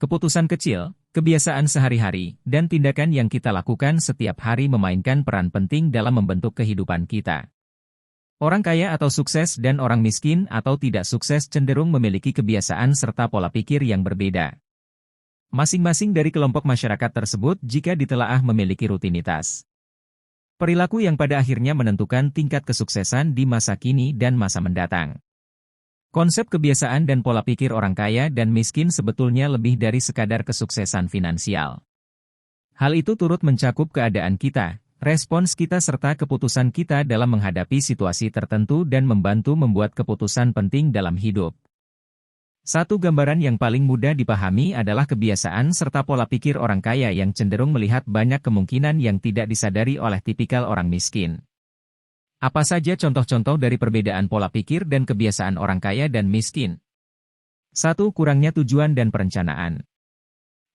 Keputusan kecil, kebiasaan sehari-hari, dan tindakan yang kita lakukan setiap hari memainkan peran penting dalam membentuk kehidupan kita. Orang kaya atau sukses dan orang miskin atau tidak sukses cenderung memiliki kebiasaan serta pola pikir yang berbeda. Masing-masing dari kelompok masyarakat tersebut jika ditelaah memiliki rutinitas perilaku yang pada akhirnya menentukan tingkat kesuksesan di masa kini dan masa mendatang. Konsep kebiasaan dan pola pikir orang kaya dan miskin sebetulnya lebih dari sekadar kesuksesan finansial. Hal itu turut mencakup keadaan kita, respons kita serta keputusan kita dalam menghadapi situasi tertentu dan membantu membuat keputusan penting dalam hidup. Satu gambaran yang paling mudah dipahami adalah kebiasaan serta pola pikir orang kaya yang cenderung melihat banyak kemungkinan yang tidak disadari oleh tipikal orang miskin. Apa saja contoh-contoh dari perbedaan pola pikir dan kebiasaan orang kaya dan miskin? 1. Kurangnya tujuan dan perencanaan.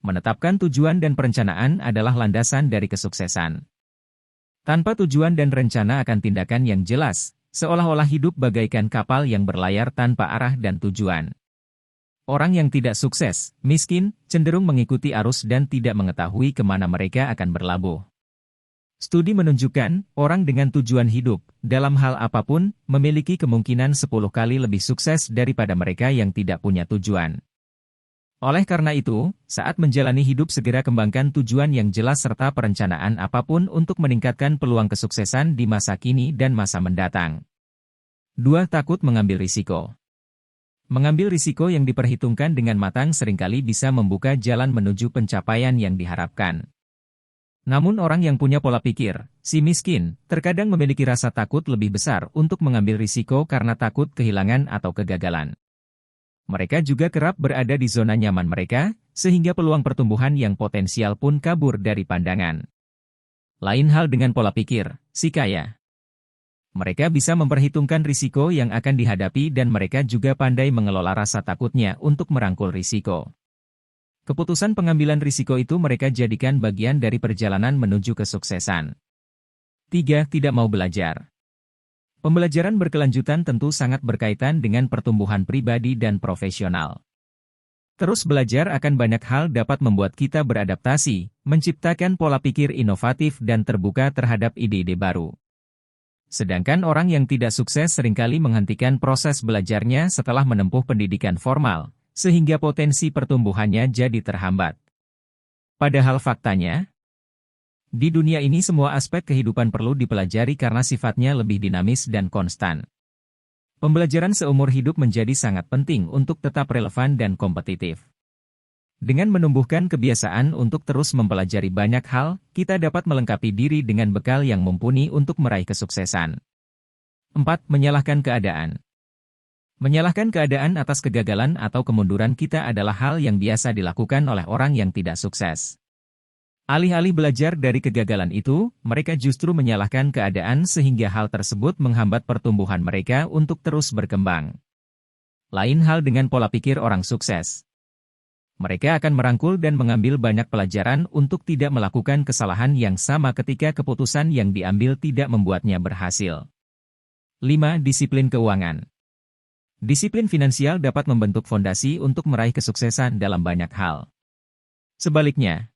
Menetapkan tujuan dan perencanaan adalah landasan dari kesuksesan. Tanpa tujuan dan rencana akan tindakan yang jelas, seolah-olah hidup bagaikan kapal yang berlayar tanpa arah dan tujuan. Orang yang tidak sukses, miskin, cenderung mengikuti arus dan tidak mengetahui kemana mereka akan berlabuh. Studi menunjukkan, orang dengan tujuan hidup, dalam hal apapun, memiliki kemungkinan 10 kali lebih sukses daripada mereka yang tidak punya tujuan. Oleh karena itu, saat menjalani hidup segera kembangkan tujuan yang jelas serta perencanaan apapun untuk meningkatkan peluang kesuksesan di masa kini dan masa mendatang. 2. Takut mengambil risiko. Mengambil risiko yang diperhitungkan dengan matang seringkali bisa membuka jalan menuju pencapaian yang diharapkan. Namun orang yang punya pola pikir, si miskin, terkadang memiliki rasa takut lebih besar untuk mengambil risiko karena takut kehilangan atau kegagalan. Mereka juga kerap berada di zona nyaman mereka, sehingga peluang pertumbuhan yang potensial pun kabur dari pandangan. Lain hal dengan pola pikir, si kaya. Mereka bisa memperhitungkan risiko yang akan dihadapi dan mereka juga pandai mengelola rasa takutnya untuk merangkul risiko. Keputusan pengambilan risiko itu mereka jadikan bagian dari perjalanan menuju kesuksesan. 3. Tidak mau belajar. Pembelajaran berkelanjutan tentu sangat berkaitan dengan pertumbuhan pribadi dan profesional. Terus belajar akan banyak hal dapat membuat kita beradaptasi, menciptakan pola pikir inovatif dan terbuka terhadap ide-ide baru. Sedangkan orang yang tidak sukses seringkali menghentikan proses belajarnya setelah menempuh pendidikan formal, sehingga potensi pertumbuhannya jadi terhambat. Padahal faktanya, di dunia ini semua aspek kehidupan perlu dipelajari karena sifatnya lebih dinamis dan konstan. Pembelajaran seumur hidup menjadi sangat penting untuk tetap relevan dan kompetitif. Dengan menumbuhkan kebiasaan untuk terus mempelajari banyak hal, kita dapat melengkapi diri dengan bekal yang mumpuni untuk meraih kesuksesan. 4. Menyalahkan keadaan. Menyalahkan keadaan atas kegagalan atau kemunduran kita adalah hal yang biasa dilakukan oleh orang yang tidak sukses. Alih-alih belajar dari kegagalan itu, mereka justru menyalahkan keadaan sehingga hal tersebut menghambat pertumbuhan mereka untuk terus berkembang. Lain hal dengan pola pikir orang sukses. Mereka akan merangkul dan mengambil banyak pelajaran untuk tidak melakukan kesalahan yang sama ketika keputusan yang diambil tidak membuatnya berhasil. 5. Disiplin keuangan. Disiplin finansial dapat membentuk fondasi untuk meraih kesuksesan dalam banyak hal. Sebaliknya,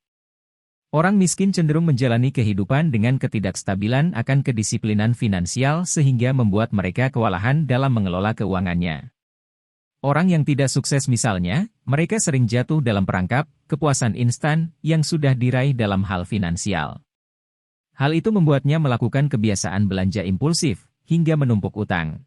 orang miskin cenderung menjalani kehidupan dengan ketidakstabilan akan kedisiplinan finansial sehingga membuat mereka kewalahan dalam mengelola keuangannya. Orang yang tidak sukses misalnya, mereka sering jatuh dalam perangkap kepuasan instan yang sudah diraih dalam hal finansial. Hal itu membuatnya melakukan kebiasaan belanja impulsif hingga menumpuk utang.